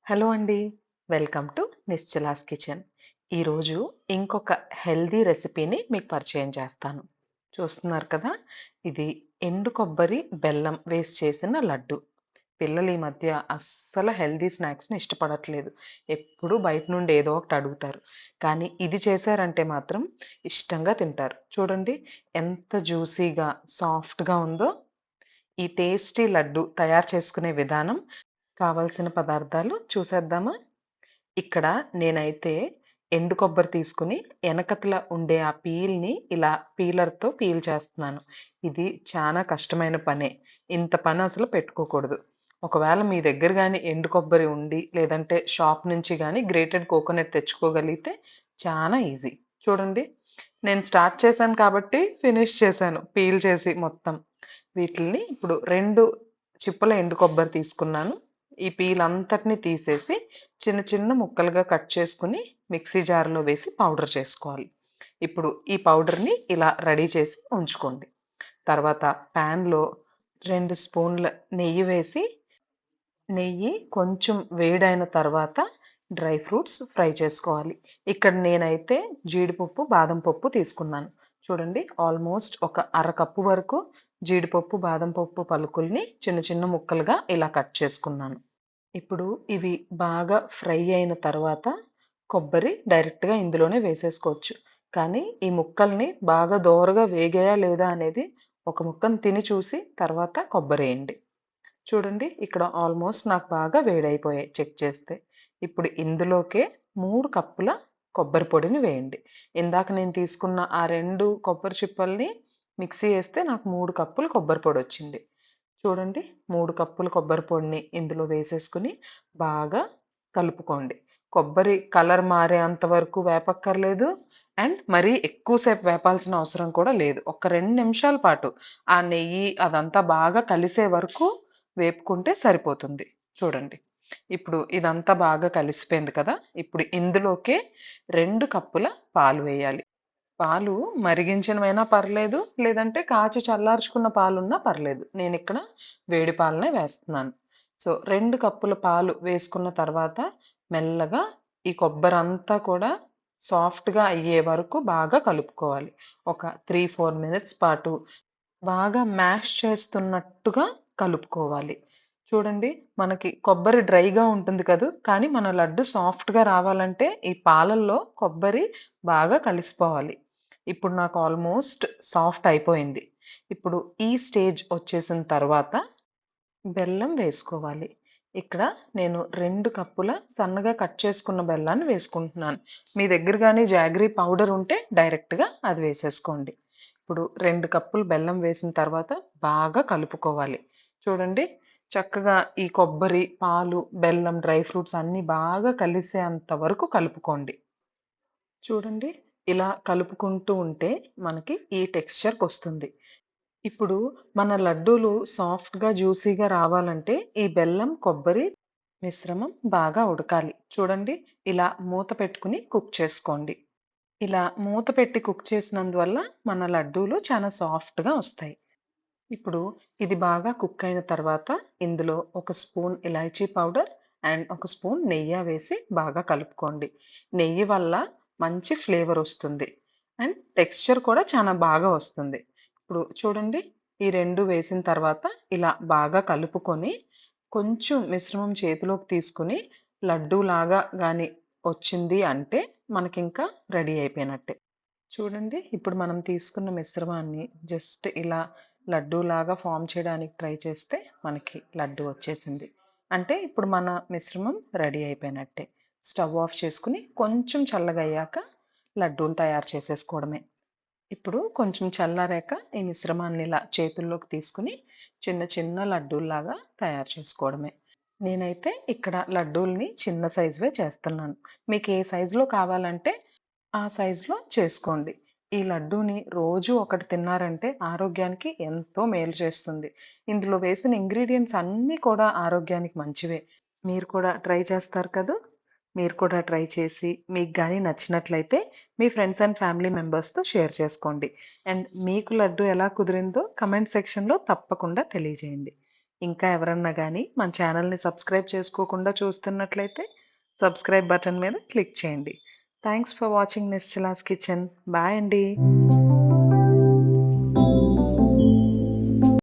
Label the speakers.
Speaker 1: Hello అండి. Welcome to Nischala's kitchen. ఈరోజు ఇంకొక హెల్తీ రెసిపీని మీకు పరిచయం చేస్తాను. చూస్తున్నారు కదా! ఇది ఎండు కొబ్బరి, బెల్లం వేసి చేసిన లడ్డు. పిల్లలు ఈ మధ్య అస్సలు హెల్తీ స్నాక్స్‌ని ఇష్టపడట్లేదు. ఎప్పుడూ బయట నుండి ఏదో ఒకటి అడుగుతారు. కానీ ఇది చేశారంటే మాత్రం ఇష్టంగా తింటారు. చూడండి ఎంత జ్యూసీగా, సాఫ్ట్‌గా ఉందో. ఈ టేస్టీ లడ్డు తయారు చేసుకునే విధానం, కావాల్సిన పదార్థాలు చూసేద్దామా? ఇక్కడ నేనైతే ఎండు కొబ్బరి తీసుకొని ఎనకతల ఉండే ఆ పీల్‌ని ఇలా పీలర్‌తో పీల్ చేస్తున్నాను. ఇది చానా కష్టమైన పనే. ఇంత పని అసలు పెట్టుకోకూడదు. ఒకవేళ మీ దగ్గర గాని ఎండు కొబ్బరి ఉండి, లేదంటే షాప్ నుంచి గాని గ్రేటెడ్ కోకోనట్ తెచ్చుకోగలిగితే చానా ఈజీ. చూడండి, నేను స్టార్ట్ చేశాను కాబట్టి ఫినిష్ చేశాను పీల్ చేసి మొత్తం. వీటిల్ని ఇప్పుడు 2 చిప్పల ఎండు కొబ్బరి తీసుకున్నాను. ఈ పీల్ అంతటిని తీసేసి చిన్న చిన్న ముక్కలుగా కట్ చేసుకొని మిక్సీ జార్‌లో వేసి పౌడర్ చేసుకోవాలి. ఇప్పుడు ఈ పౌడర్‌ని ఇలా రెడీ చేసి ఉంచుకోండి. తర్వాత పాన్‌లో 2 స్పూన్ల నెయ్యి వేసి, నెయ్యి కొంచెం వేడైన తర్వాత డ్రై ఫ్రూట్స్ ఫ్రై చేసుకోవాలి. ఇక్కడ నేనైతే జీడిపప్పు, బాదం పప్పు తీసుకున్నాను. చూడండి, ఆల్మోస్ట్ ఒక అరకప్పు వరకు జీడిపప్పు, బాదం పప్పు పలుకుల్ని చిన్న చిన్న ముక్కలుగా ఇలా కట్ చేసుకున్నాను. ఇప్పుడు ఇవి బాగా ఫ్రై అయిన తర్వాత కొబ్బరి డైరెక్ట్‌గా ఇందులోనే వేసేసుకోవచ్చు. కానీ ఈ ముక్కల్ని బాగా దోరగా వేగాయా లేదా అనేది ఒక ముక్కని తిని చూసి తర్వాత కొబ్బరేయండి. చూడండి, ఇక్కడ ఆల్మోస్ట్ నాకు బాగా వేడైపోయాయి చెక్ చేస్తే. ఇప్పుడు ఇందులోకే 3 కప్పుల కొబ్బరి పొడిని వేయండి. ఇందాక నేను తీసుకున్న ఆ 2 కొబ్బరి చిప్పల్ని మిక్సీ ఏస్తే నాకు 3 కప్పులు కొబ్బరి పొడొచ్చింది. చూడండి, 3 కప్పుల కొబ్బరి పొడిని ఇందులో వేసేసుకొని బాగా కలుపుకోండి. కొబ్బరి కలర్ మారేంత వరకు వేపక్కర్లేదు. అండ్ మరీ ఎక్కువ సేపు వేపాల్సిన అవసరం కూడా లేదు. ఒక 2 నిమిషాల పాటు ఆ నెయ్యి అదంతా బాగా కలిసే వరకు వేపుకుంటే సరిపోతుంది. చూడండి, ఇప్పుడు ఇదంతా బాగా కలిసిపోయింది కదా! ఇప్పుడు ఇందులోకే 2 కప్పుల పాలు వేయాలి. పాలు మరిగించినవైనా పర్లేదు, లేదంటే కాచి చల్లార్చుకున్న పాలున్నా పర్లేదు. నేనిక్కడ వేడి పాలనే వేస్తున్నాను. సో, 2 కప్పుల పాలు వేసుకున్న తర్వాత మెల్లగా ఈ కొబ్బరంతా కూడా సాఫ్ట్‌గా అయ్యే వరకు బాగా కలుపుకోవాలి. ఒక 3, 4 మినిట్స్ పాటు బాగా మ్యాష్ చేస్తున్నట్టుగా కలుపుకోవాలి. చూడండి, మనకి కొబ్బరి డ్రైగా ఉంటుంది కదూ! కానీ మన లడ్డు సాఫ్ట్‌గా రావాలంటే ఈ పాలల్లో కొబ్బరి బాగా కలిసిపోవాలి. ఇప్పుడు నాకు ఆల్మోస్ట్ సాఫ్ట్ అయిపోయింది. ఇప్పుడు ఈ స్టేజ్ వచ్చేసిన తర్వాత బెల్లం వేసుకోవాలి. ఇక్కడ నేను 2 కప్పుల సన్నగా కట్ చేసుకున్న బెల్లాన్ని వేసుకుంటున్నాను. మీ దగ్గర గాని జాగరీ పౌడర్ ఉంటే డైరెక్ట్‌గా అది వేసేసుకోండి. ఇప్పుడు 2 కప్పులు బెల్లం వేసిన తర్వాత బాగా కలుపుకోవాలి. చూడండి, చక్కగా ఈ కొబ్బరి, పాలు, బెల్లం, డ్రై ఫ్రూట్స్ అన్నీ బాగా కలిసేంత వరకు కలుపుకోండి. చూడండి, ఇలా కలుపుకుంటూ ఉంటే మనకి ఈ టెక్స్చర్‌కొస్తుంది. ఇప్పుడు మన లడ్డూలు సాఫ్ట్‌గా, జ్యూసీగా రావాలంటే ఈ బెల్లం, కొబ్బరి మిశ్రమం బాగా ఉడకాలి. చూడండి, ఇలా మూత పెట్టుకొని కుక్ చేసుకోండి. ఇలా మూత పెట్టి కుక్ చేసినందువల్ల మన లడ్డూలు చాలా సాఫ్ట్‌గా వస్తాయి. ఇప్పుడు ఇది బాగా కుక్ అయిన తర్వాత ఇందులో ఒక స్పూన్ ఇలాచీ పౌడర్ అండ్ ఒక స్పూన్ నెయ్యి వేసి బాగా కలుపుకోండి. నెయ్యి వల్ల మంచి ఫ్లేవర్ వస్తుంది. అండ్ టెక్స్చర్ కూడా చాలా బాగా వస్తుంది. ఇప్పుడు చూడండి, ఈ 2 వేసిన తర్వాత ఇలా బాగా కలుపుకొని కొంచెం మిశ్రమం చేతిలోకి తీసుకొని లడ్డూలాగా గాని వచ్చింది అంటే మనకింకా రెడీ అయిపోయినట్టే. చూడండి, ఇప్పుడు మనం తీసుకున్న మిశ్రమాన్ని జస్ట్ ఇలా లడ్డూలాగా ఫార్మ్ చేయడానికి ట్రై చేస్తే మనకి లడ్డు వచ్చేసింది. అంటే ఇప్పుడు మన మిశ్రమం రెడీ అయిపోయినట్టే. స్టవ్ ఆఫ్ చేసుకొని కొంచెం చల్లగయ్యాక లడ్డూలు తయారు చేసేసుకోవడమే. ఇప్పుడు కొంచెం చల్లారాక ఈ మిశ్రమాన్ని ఇలా చేతుల్లోకి తీసుకొని చిన్న చిన్న లడ్డూల్లాగా తయారు చేసుకోవడమే. నేనైతే ఇక్కడ లడ్డూల్ని చిన్న సైజువే చేస్తున్నాను. మీకు ఏ సైజులో కావాలంటే ఆ సైజులో చేసుకోండి. ఈ లడ్డూని రోజు ఒకటి తిన్నారంటే ఆరోగ్యానికి ఎంతో మేలు చేస్తుంది. ఇందులో వేసిన ఇంగ్రీడియెంట్స్ అన్నీ కూడా ఆరోగ్యానికి మంచివే. మీరు కూడా ట్రై చేస్తారు కదూ! మీరు కూడా ట్రై చేసి మీకు గాని నచ్చినట్లయితే మీ ఫ్రెండ్స్ అండ్ ఫ్యామిలీ మెంబర్స్‌తో షేర్ చేసుకోండి. అండ్ మీకు లడ్డు ఎలా కుదిరిందో కామెంట్ సెక్షన్‌లో తప్పకుండా తెలియజేయండి. ఇంకా ఎవరన్నా గానీ మన ఛానల్‌ని సబ్స్క్రైబ్ చేసుకోకుండా చూస్తున్నట్లయితే సబ్స్క్రైబ్ బటన్ మీద క్లిక్ చేయండి. Thanks for watching Nischala's kitchen. Bye అండి.